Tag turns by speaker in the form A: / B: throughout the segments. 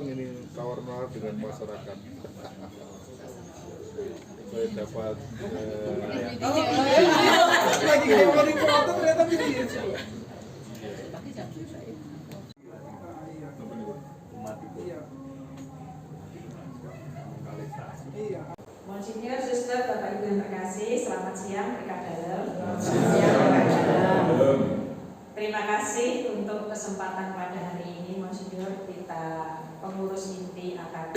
A: ini tawar-menawar dengan masyarakat. Saya dapat lagi kayak di foto ternyata begini.
B: Monsinyur, Suster, Bapak Ibu yang terkasih, selamat siang rekan dalam. Terima kasih untuk kesempatan pada hari ini, Monsinyur, kita pengurus inti AKT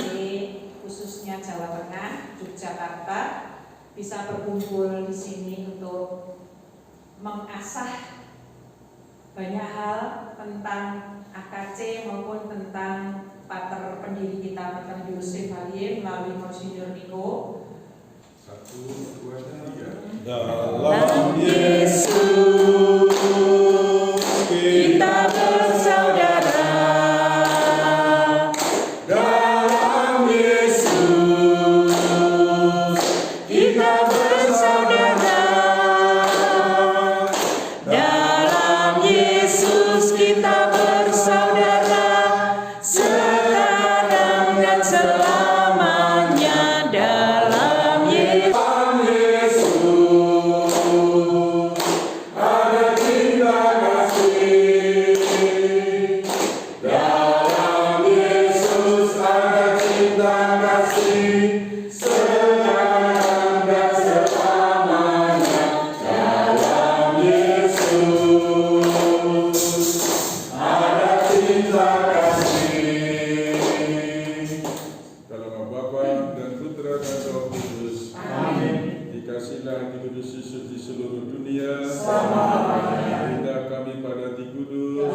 B: khususnya Jawa Tengah, Yogyakarta bisa berkumpul di sini untuk mengasah banyak hal tentang AKC maupun tentang pater pendiri kita, Pater Julius Chevalier melalui Monsinyur Niko. 1, 2, 3. Dalam Yesus kita bersaudara. Dalam Yesus kita bersaudara. Dalam Yesus kita bersaudara. Sekarang dan selamanya dalam Yesus. Ada cinta kasih. Dalam Yesus ada cinta kasih. Sekarang dan selamanya dalam Yesus. Ada cinta kasih.
A: dalam nama Bapa dan Putra dan Roh Kudus. Amin. Dikasihlah di Kudus Yesus di seluruh dunia. Berilah kami pada di Kudus.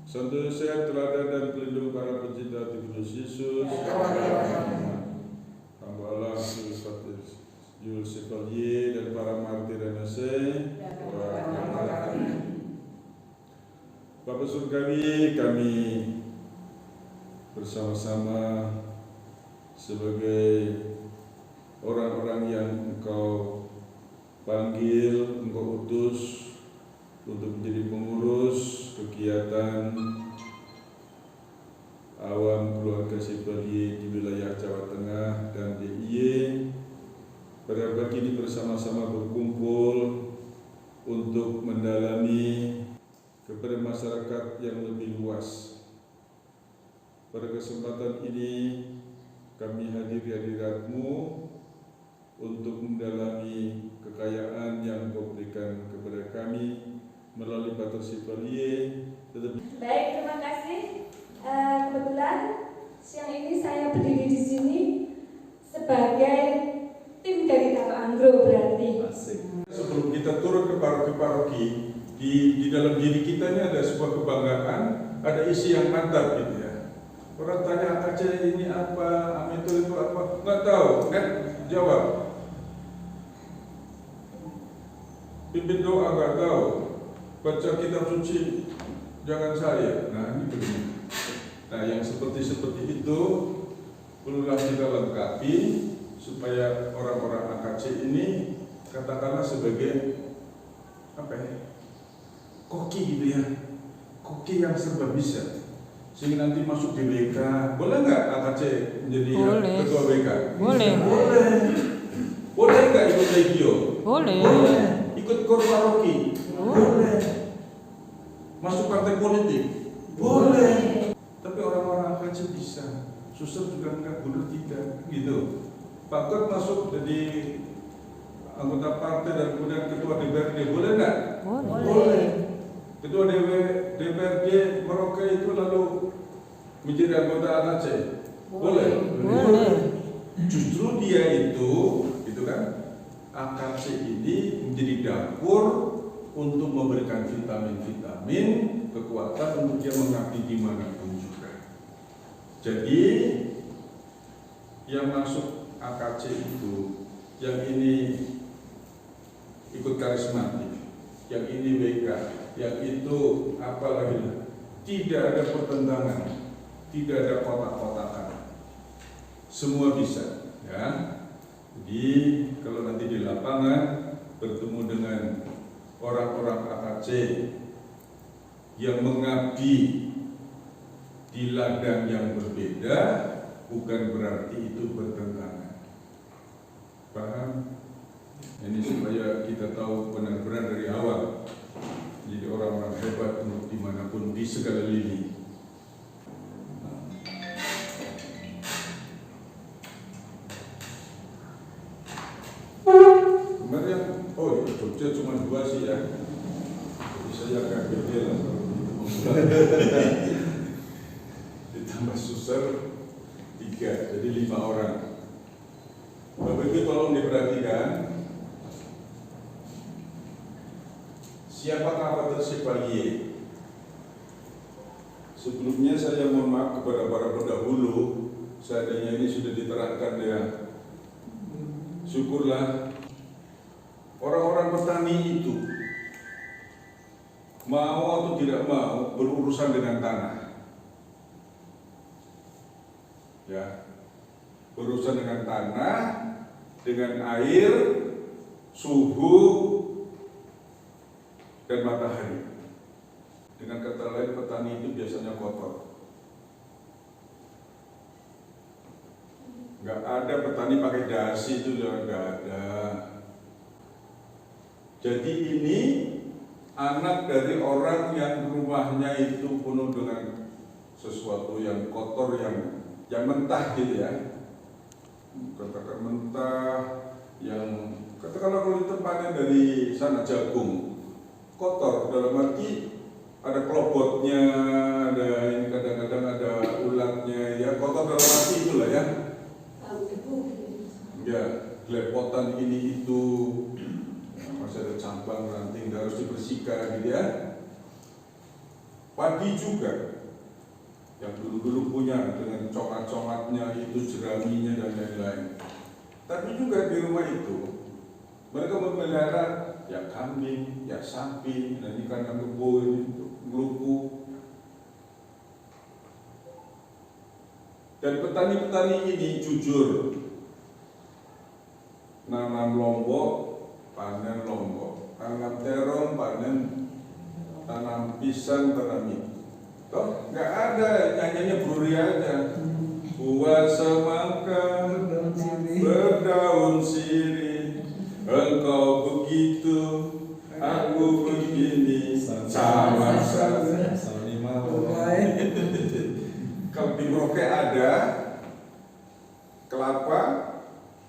A: Santo Yosef, teladan dan pelindung para pecinta di Kudus Yesus. Hamba Allah Julius Chevalier dan para martir Indonesia. Bapa surgawi, kami bersama-sama sebagai orang-orang yang Engkau panggil, Engkau utus untuk menjadi pengurus kegiatan awam keluarga Chevalier di wilayah Jawa Tengah dan DIY. Pada pagi ini bersama-sama berkumpul untuk mendalami kepada masyarakat yang lebih luas. Pada kesempatan ini kami hadir di hadirat-Mu untuk mendalami kekayaan yang Kau berikan kepada kami melalui Pater Chevalier.
C: Baik, terima kasih. Kebetulan siang ini saya berdiri di sini sebagai tim dari Karo Anggro berarti.
A: Sebelum kita turun ke paroki-paroki, di dalam diri kita ini ada sebuah kebanggaan, ada isi yang mantap gitu ya. Orang tanya AKC ini apa, Amitul itu apa, nggak tahu, kan jawab. Pimpin doa nggak tahu, baca kitab suci jangan saya. Nah ini begini. Nah yang seperti itu perlulah kita lengkapi supaya orang-orang AKC ini katakanlah sebagai apa ya? Koki gitu ya, koki yang serba bisa, sehingga nanti masuk di WK. Boleh nggak AKC menjadi ketua WK?
D: Boleh.
A: Boleh nggak ikut legio?
D: Boleh.
A: Ikut paroki? Boleh. Masuk partai politik? Boleh. Tapi orang-orang AKC bisa, suster juga enggak, guru tidak, gitu. Pak masuk jadi anggota partai dan kemudian ketua DPRD, boleh nggak? Boleh. Ketua DPRD Merauke itu lalu menjadi anggota AKC? Boleh. Justru dia itu kan, AKC ini menjadi dapur untuk memberikan vitamin-vitamin kekuatan untuk dia mengabdi dimanapun juga. Jadi yang masuk AKC itu, yang ini ikut karismatik, yang ini WK, yang itu apalagi, tidak ada pertentangan, tidak ada kotak-kotakan, semua bisa, ya. Jadi kalau nanti di lapangan lapangan, bertemu dengan orang-orang AKC yang mengabdi di ladang yang berbeda, bukan berarti itu bertentangan. Paham? Ini supaya kita tahu benar-benar dari awal. Jadi orang-orang hebat untuk dimanapun di segala lini. Kemarin Jogja cuma 2 sih ya. Jadi saya agak gede lah ditambah suster 3, jadi 5 orang. Bapak Ibu tolong diperhatikan, siapakah Pater Chevalier? Sebelumnya saya mohon maaf kepada para pendahulu, seandainya ini sudah diterangkan ya, syukurlah. Orang-orang petani itu mau atau tidak mau berurusan dengan tanah, ya, berurusan dengan tanah, dengan air, suhu, dan matahari. Dengan kata lain, petani itu biasanya kotor. Nggak ada petani pakai dasi, itu nggak ada. Jadi ini anak dari orang yang rumahnya itu penuh dengan sesuatu yang kotor, yang mentah gitu ya. Katakan mentah, yang katakanlah kalau ditempatnya dari sana jagung, kotor dalam arti ada kelobotnya, ada ini kadang-kadang ada ulatnya, ya kotor dalam arti itulah ya. Ya, gelepotan ini itu, masih ada cabang ranting harus dibersihkan gitu ya. Padi juga yang dulu-dulu punya dengan congat-congatnya itu, jeraminya dan lain-lain. Tapi juga di rumah itu mereka memelihara ya kambing, ya sapi, dan ikan kebo, ngelupu. Dan petani-petani ini jujur, nanam lombok, panen lombok, tanam terong, panen, tanam pisang, tanam itu. Toh nggak ada nyanyinya Bruri aja. Buah semangka berdaun sirih, engkau begitu, aku begini, sama saja. Kalau di Merauke ada kelapa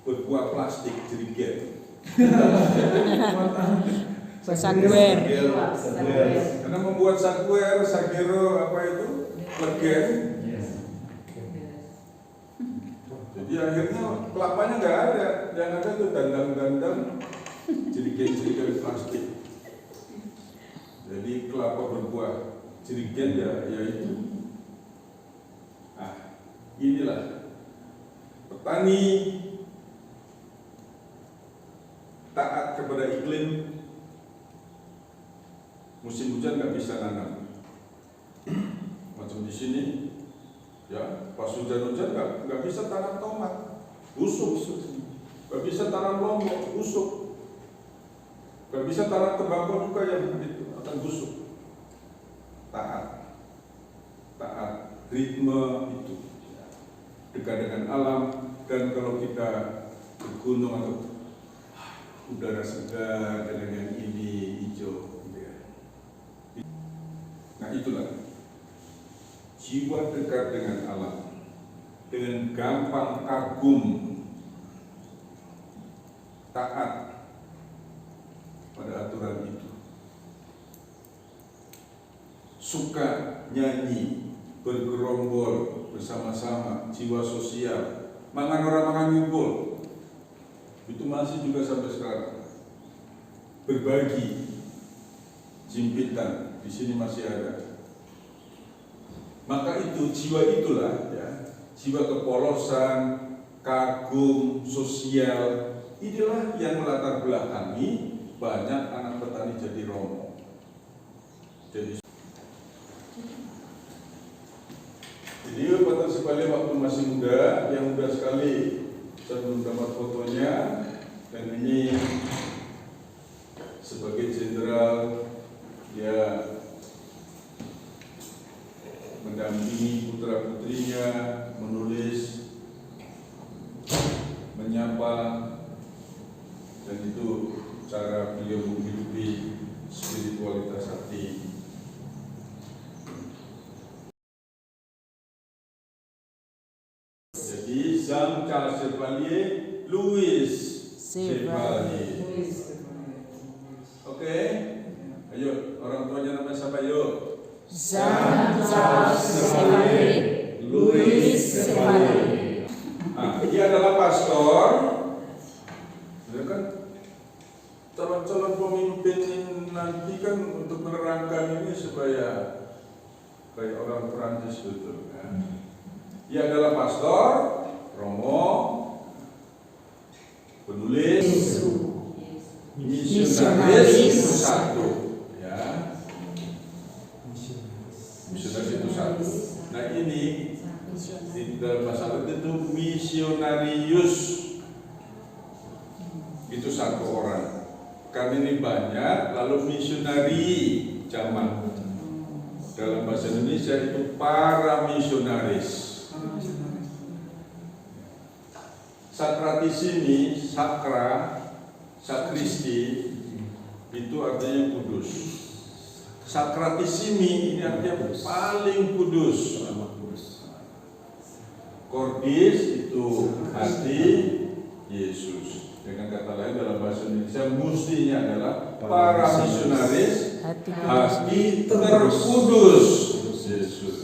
A: berbuah plastik jerigen.
D: Saguer.
A: Karena membuat saguer, sagero apa itu, legen. Jadi akhirnya kelapanya nggak ada, yang ada itu dandang-dandang jerigen-jerigen plastik. Jadi kelapa berbuah jerigen ya itu. Nah, inilah petani taat kepada iklim. Musim hujan nggak bisa nanam, macam di sini, ya pas hujan-hujan nggak bisa tanam tomat, busuk, nggak bisa tanam lombok, busuk, nggak bisa tanam tembakau juga yang itu akan busuk. Taat ritme itu, dekat dengan alam. Dan kalau kita ke gunung atau udara segar dengan yang ini hijau. Nah itulah jiwa dekat dengan alam, dengan gampang kagum, taat pada aturan itu, suka nyanyi, bergerombol bersama-sama, jiwa sosial, mangan orang mangan ngumpul, itu masih juga sampai sekarang. Berbagi, jimpitan, di sini masih ada. Maka itu jiwa itulah ya, jiwa kepolosan, kagum, sosial, inilah yang melatar belakangi banyak anak petani jadi romo. Jadi Pater Chevalier waktu masih muda, yang muda sekali, saya belum dapat fotonya, dan ini mengunjungi putra-putrinya, menulis, menyapa, dan itu cara beliau menghidupi spiritualitas hati. Jadi Jean-Charles Chevalier, Louis Chevalier. Oke, ayo orang tuanya namanya siapa yuk?
B: Jean-Charles Chevalier, Louis Chevalier.
A: Dia adalah pastor. Ya kan? Calon-calon pemimpin nanti kan untuk menerangkan ini supaya kayak orang Prancis betul kan? Dia adalah pastor, Romo, penulis, misionaris itu satu, ya. Misionaris itu satu. Nah ini di dalam bahasa Latin itu misionarius itu satu orang. Karena ini banyak, lalu misionari jamak. Dalam bahasa Indonesia itu para misionaris. Sakratissimi, sakra, sakristi itu artinya kudus. Sakratissimi ini artinya paling kudus. Cordis itu hati Yesus. Dengan kata lain dalam bahasa Indonesia mestinya adalah para misionaris hati terkudus Yesus.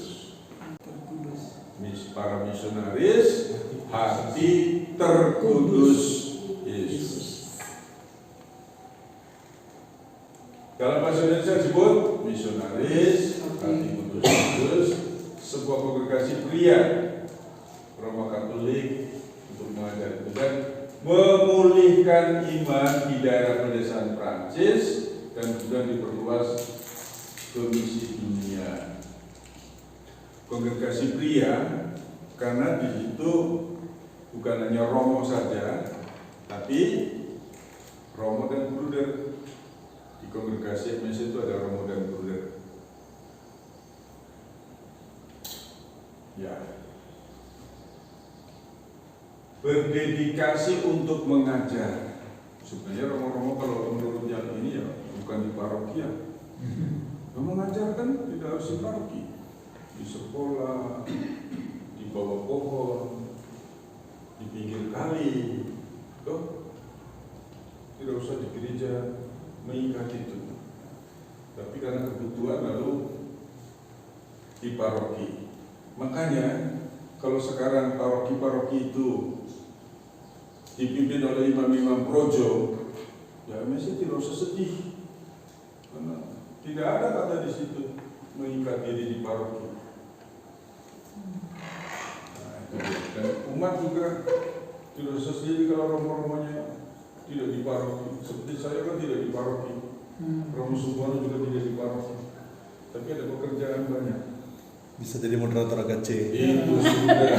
A: Para misionaris hati terkudus Yesus. Dalam bahasa Indonesia disebut misionaris hati kudus Yesus, sebuah kongregasi pria Roma Katolik untuk mengajar dan memulihkan iman di daerah pedesaan Prancis dan sudah diperluas ke misi dunia. Kongregasi pria karena di situ bukan hanya Romo saja, tapi Romo dan Bruder. Di kongregasi MS itu ada Romo dan Bruder. Ya. Berdedikasi untuk mengajar. Sebenarnya Romo-Romo kalau menurut yang ini ya bukan di paroki ya. Mengajar kan tidak harus di paroki. Di sekolah, di bawah pohon, di pinggir kali, toh tidak usah di gereja mengikat itu. Tapi karena kebutuhan lalu di paroki. Makanya kalau sekarang paroki-paroki itu dipimpin oleh imam-imam projo, ya mesti tidak usah sedih, karena tidak ada kata di situ mengikat diri di paroki. Dan umat juga tidak sendiri kalau romo-romonya tidak di paroki. Seperti saya kan tidak di paroki, Romo Subono juga tidak di paroki. Tapi ada pekerjaan banyak.
E: Bisa jadi moderator AKC.
A: Itu sudah.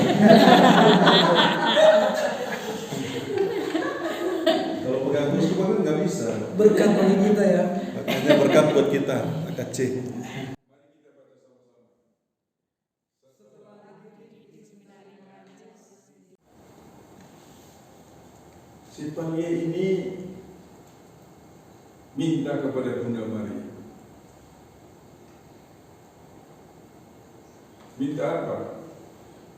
E: Kalau pegang kursi kemarin nggak bisa.
D: Berkat bagi kita ya.
E: Makanya berkat buat kita AKC.
A: Si Chevalier ini minta kepada Bunda Maria. Minta apa?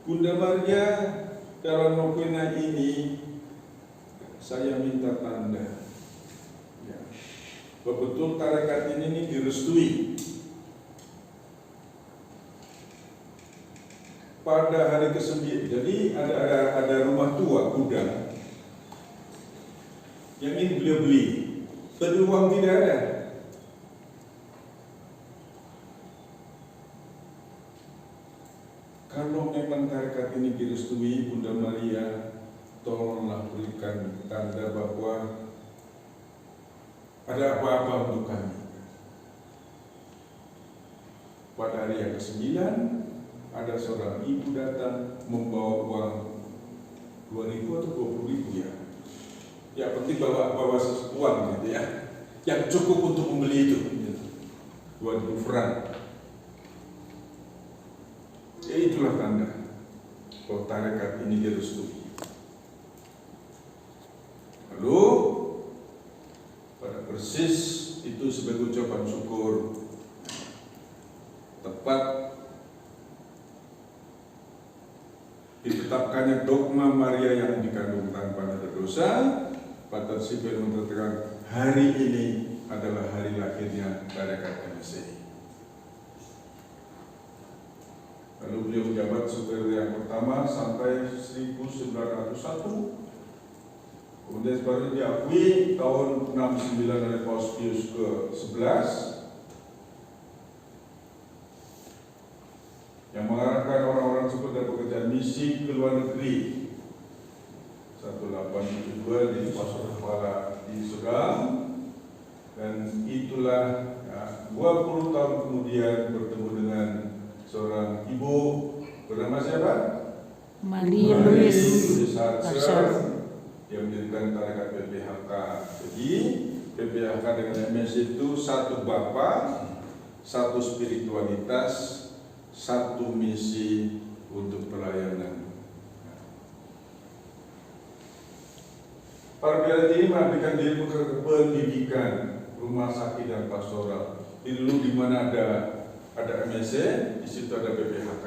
A: Bunda Maria, dalam novena ini saya minta tanda. Ya. Betul tarekat ini direstui. Pada hari ke-9, jadi ada rumah tua kuda yang ingin beliau beli, tapi uang tidak ada. Kalau memang tarekat ini direstui, Bunda Maria, tolonglah berikan tanda bahwa ada apa-apa untuk kami. Pada hari yang ke-9, ada seorang ibu datang membawa uang 2.000 atau 20.000 ya. Ya penting bawa uang gitu ya, yang cukup untuk membeli itu, 2.000 franc. itulah tanda bahwa tarekat ini direstui. Lalu pada persis itu sebagai ucapan syukur tepat ditetapkannya dogma Maria yang dikandung tanpa ada dosa. Pater Sipil menetapkan hari ini adalah hari lahirnya tarekat MSI. Lalu beliau menjabat sebagai yang pertama sampai 1901. Kemudian baru diakui tahun 69 oleh Paus Pius ke-11 yang mengarahkan orang-orang tersebut dari pekerjaan misi ke luar negeri. 1872 di Pasar Kepala di Sudan, dan itulah ya, 20 tahun kemudian bertemu dengan seorang ibu bernama siapa?
D: Maria Louise
A: Hartzer. Dia mendirikan tarekat PPHK. Jadi PPHK dengan MS itu satu Bapa, satu spiritualitas, satu misi untuk pelayanan. Para pelayan ini mengabdikan diri ke pendidikan, rumah sakit dan pastoral. Di dulu di mana ada MSC, di situ ada PPHK.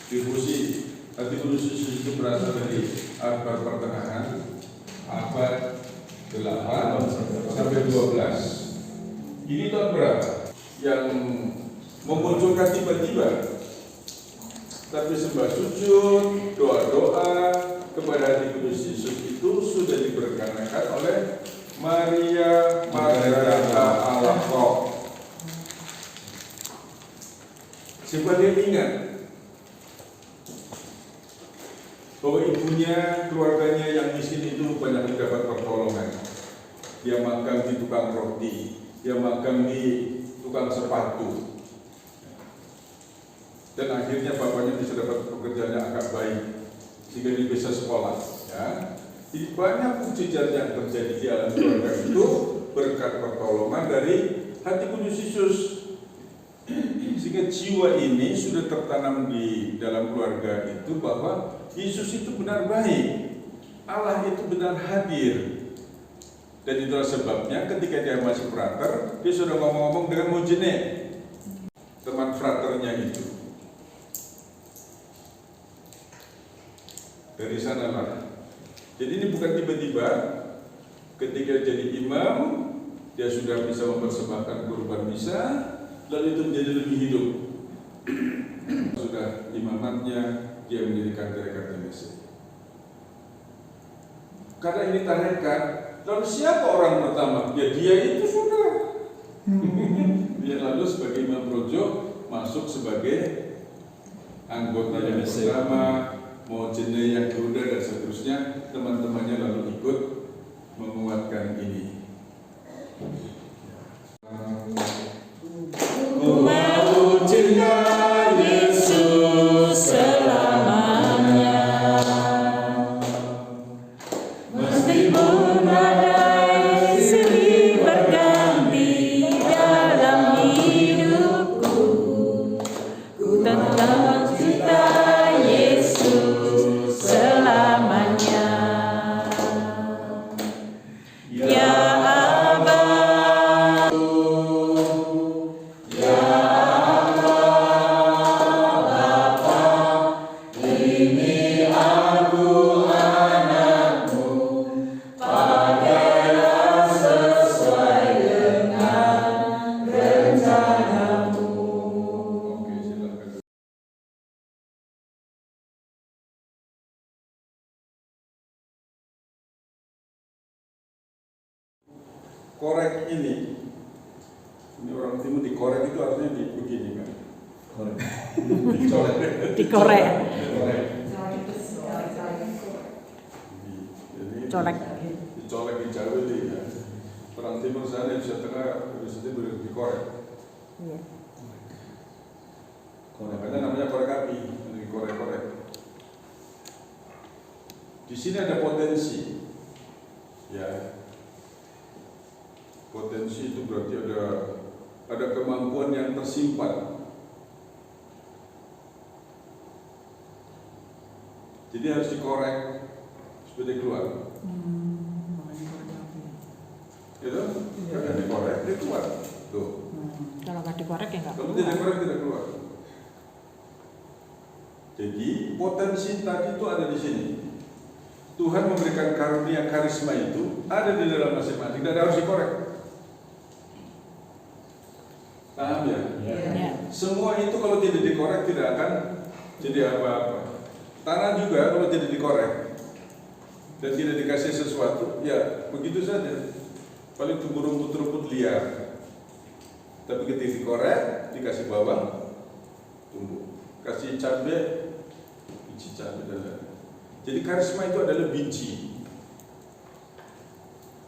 A: Distribusi arti kudus itu berasal dari abad pertengahan, abad 8 sampai 12. Ini tahun berapa? Yang memunculkan tiba-tiba, tapi sembah sujud, doa-doa kepada hati kudus Yesus itu sudah diperkenalkan oleh Maria Magdalena Alakoh. Supaya dia ingat bahwa ibunya, keluarganya yang miskin itu banyak mendapat pertolongan. Dia magang di tukang roti, dia magang di tukang sepatu, dan akhirnya bapaknya bisa dapat pekerjaan yang agak baik sehingga dia bisa sekolah. Ya. Jadi banyak mukjizat yang terjadi di alam keluarga itu berkat pertolongan dari hati kudus Yesus. Sehingga jiwa ini sudah tertanam di dalam keluarga itu bahwa Yesus itu benar baik, Allah itu benar hadir. Dan itulah sebabnya ketika dia masih frater, dia sudah ngomong-ngomong dengan Mojene, teman fraternya itu. Dari sanalah. Jadi ini bukan tiba-tiba ketika jadi imam, dia sudah bisa mempersembahkan kurban misa, lalu itu menjadi lebih hidup. Sudah imamatnya, dia mendirikan tarekat MSC. Karena ini tarekat, lalu siapa orang pertama? Ya dia itu sudah. Dia lalu sebagai imam projo masuk sebagai anggota yang pertama, mau jenis yang kedua dan seterusnya. Teman-temannya lalu ikut menguatkan ini. Korek ini orang timur dikorek itu artinya begini kan? Korek.
D: Dikorek.
A: Colek. Dicolek di Jawa itu ya. Orang timur sana Indonesia Tengah biasanya dikorek.
D: Iya.
A: Makanya namanya korek api, dikorek-korek. Di sini ada potensi, ya. potensi itu berarti ada kemampuan yang tersimpan. Jadi harus dikorek supaya dia keluar. Gitu? Kalau dikorek dia keluar. Tuh.
D: Kalau nggak dikorek ya nggak
A: Kalau
D: keluar.
A: tidak korek tidak keluar. Jadi potensi tadi itu ada di sini. Tuhan memberikan karunia karisma itu ada di dalam masing-masing dan harus dikorek. Paham ya?
D: Ya.
A: Semua itu kalau tidak dikorek tidak akan jadi apa-apa. Tanah juga kalau tidak dikorek dan tidak dikasih sesuatu, ya begitu saja. Paling tumbuh rumput-rumput liar. Tapi ketika dikorek, dikasih bawang, tumbuh. Kasih cabai, biji cabai dan lain-lain. Jadi karisma itu adalah biji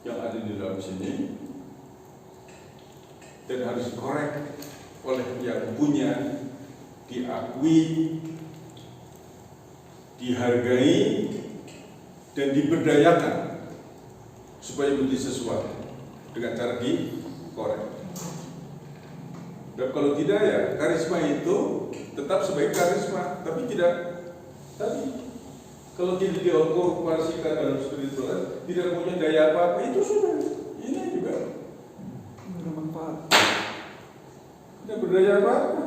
A: yang ada di dalam sini dan harus dikorek oleh yang punya, diakui, dihargai, dan diberdayakan supaya menjadi sesuatu dengan cara dikorek. Dan kalau tidak ya karisma itu tetap sebagai karisma, tapi tidak tadi. Kalau tidak dioperasikan dalam spiritual, tidak punya daya apa-apa, itu sudah. Ini juga bermanfaat. Tidak berdaya apa-apa.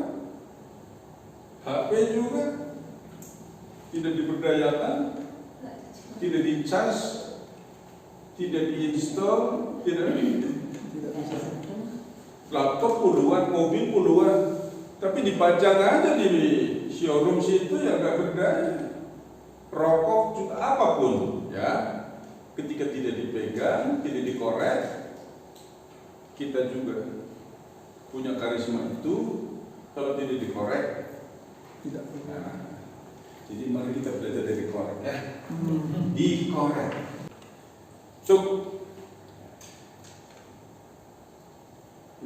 A: HP juga tidak diberdayakan, tidak dicas, tidak diinstal, tidak laptop puluhan, mobil puluhan, tapi dipajang aja di showroom situ yang nggak berdaya. Rokok juga apapun, ya. Ketika tidak dipegang, tidak dikorek, kita juga punya karisma itu. Kalau tidak dikorek, tidak. Nah, jadi mari kita belajar dari korek, ya. Dikorek. Cuk.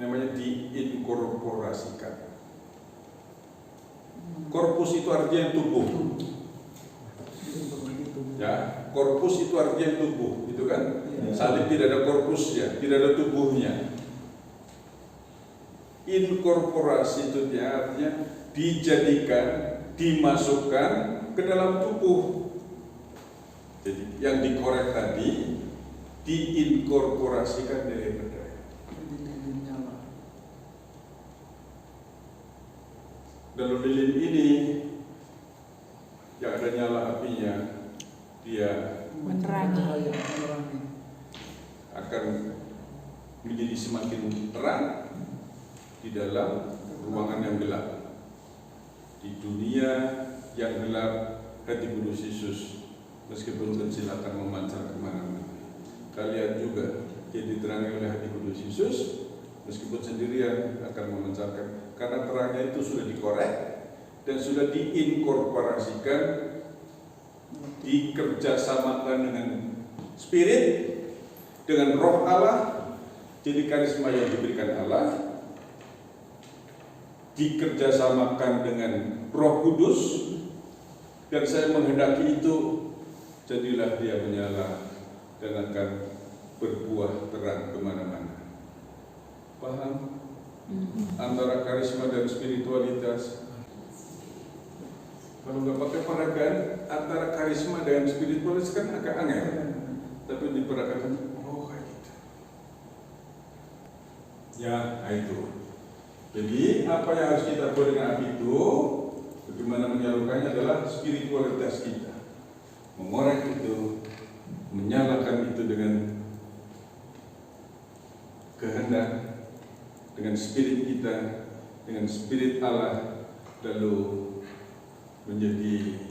A: Namanya diinkorporasikan. Korpus itu artinya tubuh. Ya, korpus itu artinya tubuh, gitu kan? Salib tidak ada korpusnya, tidak ada tubuhnya. Inkorporasi itu artinya dijadikan, dimasukkan ke dalam tubuh. Jadi yang dikorek tadi diinkorporasikan dari berdaya. Dalam lilin ini yang ada nyala apinya, dia
D: Menerangi.
A: akan menjadi semakin terang di dalam ruangan yang gelap. Di dunia yang gelap, hati kudus Yesus meskipun kecil akan memancar kemana-mana. Kalian juga jadi diterangi oleh hati kudus Yesus meskipun sendirian akan memancarkan, karena terangnya itu sudah dikorek dan sudah diinkorporasikan, dikerjasamakan dengan spirit, dengan roh Allah. Jadi karisma yang diberikan Allah dikerjasamakan dengan Roh Kudus, dan saya menghendaki itu jadilah dia menyala dan akan berbuah terang kemana-mana. Paham? Antara karisma dan spiritualitas. Kalau nggak pakai peragaan antara karisma dan spiritualitas kan agak angel. Tapi diperagakan, oh kayak gitu. Ya, itu. Jadi apa yang harus kita buat dengan api itu, bagaimana menyalurkannya adalah spiritualitas kita. Mengorek itu, menyalakan itu dengan kehendak, dengan spirit kita, dengan spirit Allah, lalu menjadi,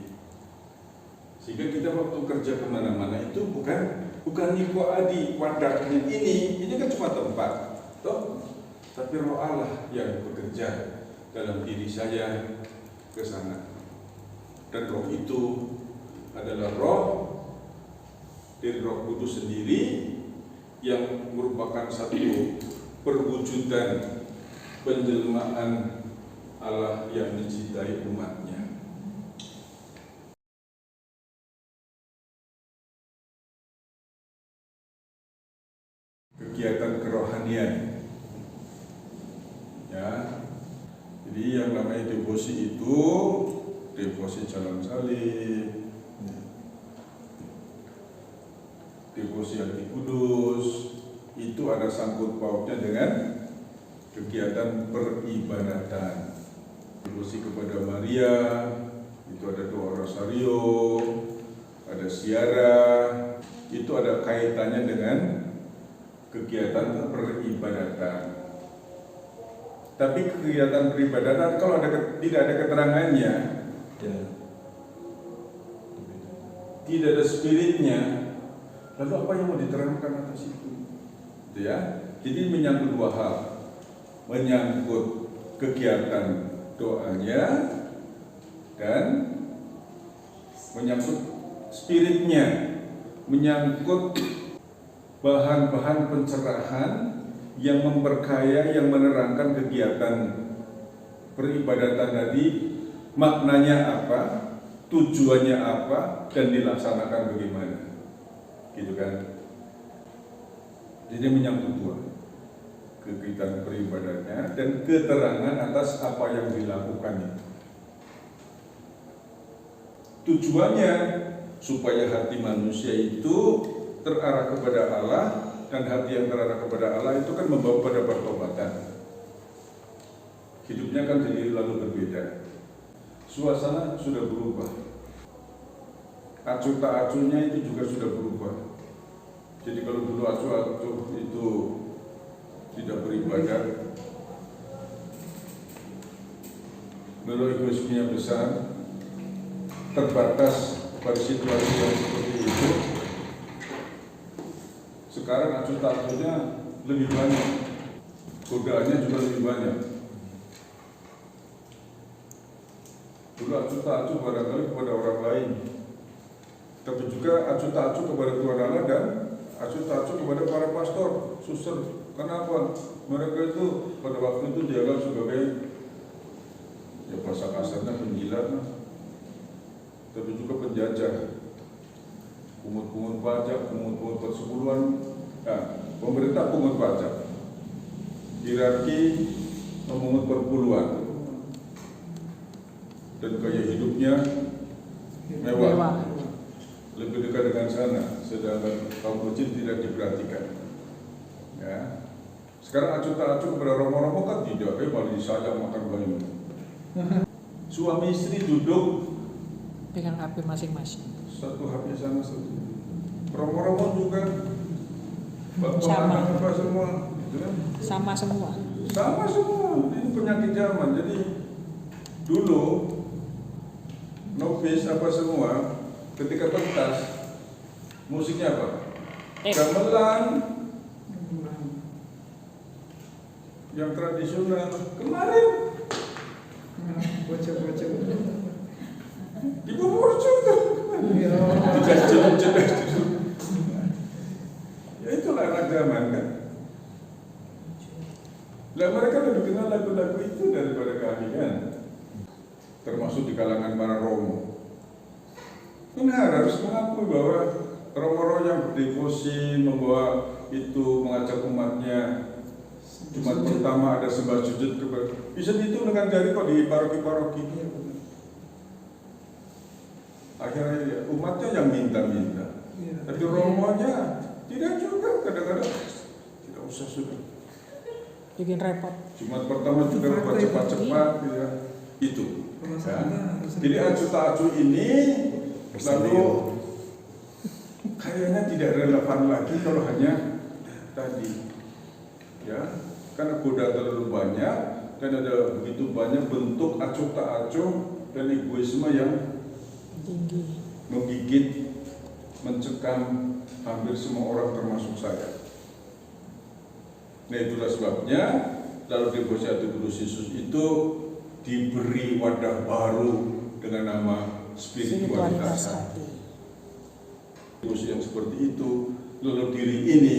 A: sehingga kita waktu kerja kemana-mana itu bukan Niko Adi wadahnya ini kan cuma tempat, toh, tapi Roh Allah yang bekerja dalam diri saya ke sana, dan Roh itu adalah Roh dari Roh Kudus sendiri yang merupakan satu perwujudan penjelmaan Allah yang mencintai umatnya. kegiatan kerohanian. Ya, jadi yang namanya devosi itu devosi jalan salib, devosi hati kudus, itu ada sangkut pautnya dengan kegiatan peribadatan. Devosi kepada Maria, itu ada doa rosario, ada ziarah, itu ada kaitannya dengan kegiatan peribadatan. Tapi kegiatan peribadatan kalau tidak ada keterangannya,
E: Ya.
A: tidak ada spiritnya, lalu apa yang mau diterangkan atas itu? Gitu ya. Jadi menyangkut dua hal, menyangkut kegiatan doanya dan menyangkut spiritnya, menyangkut bahan-bahan pencerahan yang memperkaya, yang menerangkan kegiatan peribadatan tadi, maknanya apa, tujuannya apa, dan dilaksanakan bagaimana, gitu kan? Jadi menyangkut dua, kegiatan peribadatnya dan keterangan atas apa yang dilakukan itu. Tujuannya supaya hati manusia itu terarah kepada Allah, dan hati yang terarah kepada Allah itu kan membawa pada pertobatan. Hidupnya kan jadi lalu berbeda. Suasana sudah berubah. Acuh tak acuhnya itu juga sudah berubah. Jadi kalau dulu acuh-acuh itu tidak beribadat, lalu egoismenya besar, terbatas pada situasi yang seperti itu. Sekarang acuh tak acuhnya lebih banyak, godaannya juga lebih banyak. Dulu acuh tak acuh barangkali kepada orang lain, tapi juga acuh tak acuh kepada Tuhan Allah dan acuh tak acuh kepada para pastor, suster. Kenapa? Mereka itu pada waktu itu dianggap sebagai, ya bahasa kasarnya penjilat, tapi juga penjajah, pungut-pungut pajak, pungut-pungut persepuluhan. Nah, pemerintah pungut pajak, hierarki memungut perpuluhan, dan gaya hidupnya mewah, lebih dekat dengan sana, sedangkan kaum kecil tidak diperhatikan. Ya. Sekarang acuh tak acuh kepada romo-romo kan tidak, malah disayang makan banyak. Suami istri duduk
D: Dengan HP masing-masing.
A: satu HP sama satu. Romo-romo juga bapak
D: Sama.
A: anak apa semua, gitu kan?
D: Sama semua.
A: Sama semua. Ini penyakit zaman. Jadi dulu novis apa semua ketika pentas musiknya apa? Gamelan. Yang tradisional kemarin
F: Bocah-bocah.
A: Ibu Murcu tuh. Jelas. Ya itulah anak zaman kan. Lah mereka lebih kenal lagu-lagu itu daripada kami kan. Termasuk di kalangan para romo. Benar, harus mengakui bahwa romo-romo yang berdevosi membawa itu mengajak umatnya. Jumat pertama ada sembah sujud kepada, bisa dihitung dengan jari kok di paroki-paroki. Akhirnya umatnya yang minta-minta, tapi romonya tidak juga, kadang-kadang tidak usah sudah.
D: Bikin repot.
A: Jumat pertama juga buat cepat-cepat, ya. Itu. Ya. Jadi acuh tak acuh ini lalu kayaknya tidak relevan lagi kalau hanya tadi, ya. Karena godaan terlalu banyak dan ada begitu banyak bentuk acuh tak acuh dan egoisme yang
D: Tinggi.
A: menggigit, mencekam hampir semua orang termasuk saya. Nah itulah sebabnya lalu devosi hati kudus Yesus itu diberi wadah baru dengan nama spiritualitas hati. Devosi yang seperti itu, lalu diri ini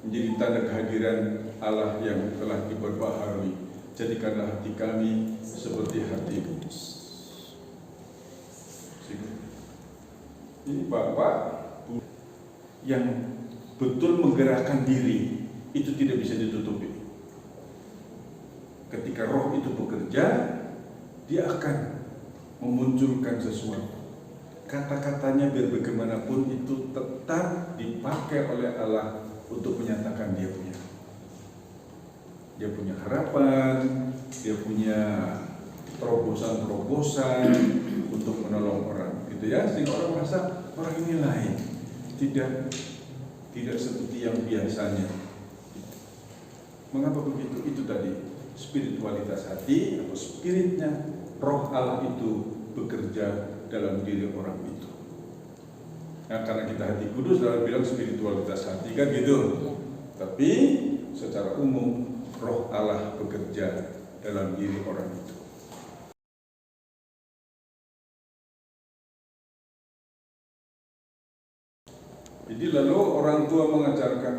A: menjadi tanda kehadiran Allah yang telah diperbaharui. Jadikanlah hati kami seperti hati kudus. Ini Bapak yang betul menggerakkan diri itu tidak bisa ditutupi. Ketika roh itu bekerja, dia akan memunculkan sesuatu. Kata-katanya biar bagaimanapun itu tetap dipakai oleh Allah untuk menyatakan dia punya harapan, dia punya terobosan-terobosan untuk menolong orang, gitu ya. Sehingga orang merasa orang ini lain, tidak seperti yang biasanya. Mengapa begitu? Itu tadi spiritualitas hati atau spiritnya roh Allah itu bekerja dalam diri orang itu. Nah, karena kita hati kudus, dalam bilang spiritualitas hati kan gitu. Tapi secara umum roh Allah bekerja dalam diri orang itu. Jadi lalu orang tua mengajarkan,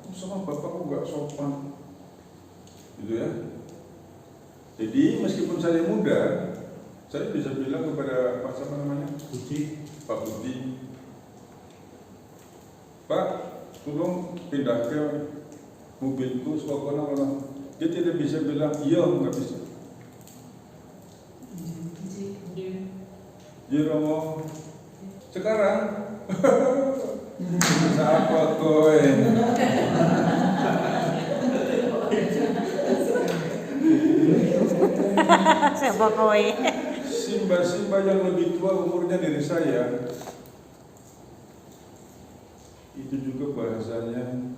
A: sama bapakku gak sopan, gitu ya. Jadi meskipun saya muda, saya bisa bilang kepada Pak siapa namanya? Pak Budi, Pak, tolong pindah ke mobilku sekolah. Dia tidak bisa bilang iya, nggak bisa. Jeromo, sekarang siapa kowe?
B: Siapa kowe?
A: Simba yang lebih tua umurnya dari saya, itu juga bahasanya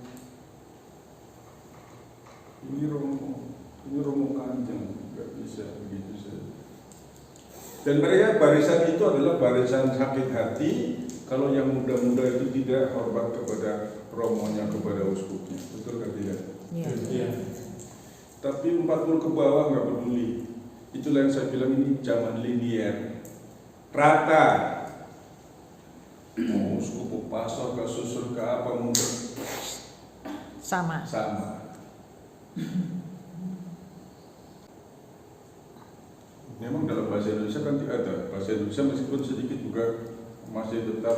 A: ini romo kanjeng, nggak bisa begitu saja. Dan mereka barisan itu adalah barisan sakit hati kalau yang muda-muda itu tidak hormat kepada romonya, kepada uskupnya, betul kan tidak?
B: Iya.
A: Tapi 40 ke bawah nggak peduli. Itulah yang saya bilang ini zaman linier, rata. Mau uskup pastor ke susun ke apa mungkin
B: Sama.
A: Memang dalam bahasa Indonesia kan tidak ada. Bahasa Indonesia meskipun sedikit juga masih tetap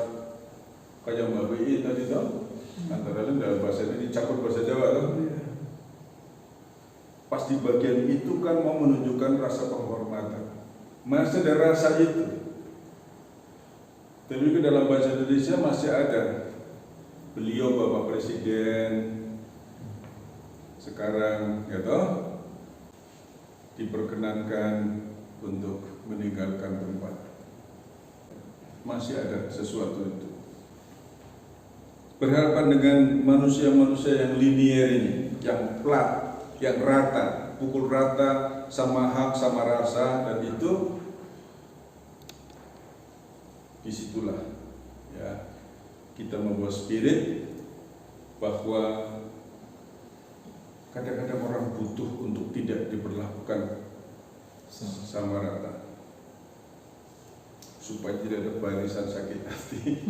A: kayak Mbak BI tadi tahu. Antara lain dalam bahasa ini dicampur bahasa Jawa kan. Pas di bagian itu kan mau menunjukkan rasa penghormatan. Masih ada rasa itu. Tapi ke dalam bahasa Indonesia masih ada. Beliau Bapak Presiden sekarang gitu diperkenankan untuk meninggalkan tempat. Masih ada sesuatu itu. Berhadapan dengan manusia-manusia yang linier ini, yang plat, yang rata, pukul rata, sama hak, sama rasa, dan itu disitulah ya kita membawa spirit bahwa kadang-kadang orang butuh untuk tidak diperlakukan sama rata supaya tidak ada barisan sakit hati.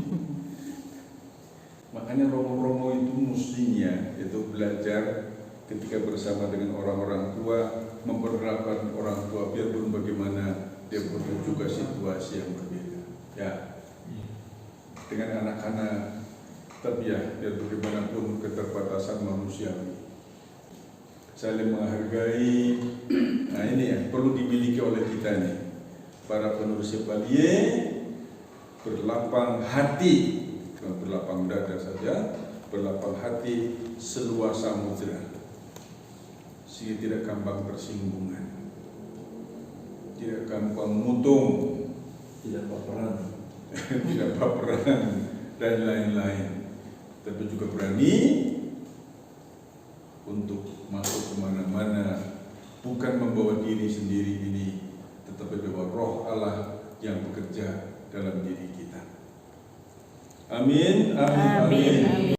A: Makanya romo-romo itu mestinya itu belajar ketika bersama dengan orang-orang tua, memperlakukan orang tua biarpun bagaimana dia punya juga situasi yang berbeda. Ya, dengan anak-anak, tapi ya biar bagaimanapun keterbatasan manusiawi, saling menghargai. Nah ini ya perlu dimiliki oleh kita nih, para penerus Chevalier, berlapang hati, bukan berlapang dada saja, berlapang hati seluas samudera, sehingga tidak gampang tersinggungan, tidak gampang mutung,
E: Tidak baperan.
A: tidak baperan dan lain-lain, tapi juga berani untuk masuk kemana-mana, bukan membawa diri sendiri ini, tetapi membawa roh Allah yang bekerja dalam diri kita. Amin, amin, amin.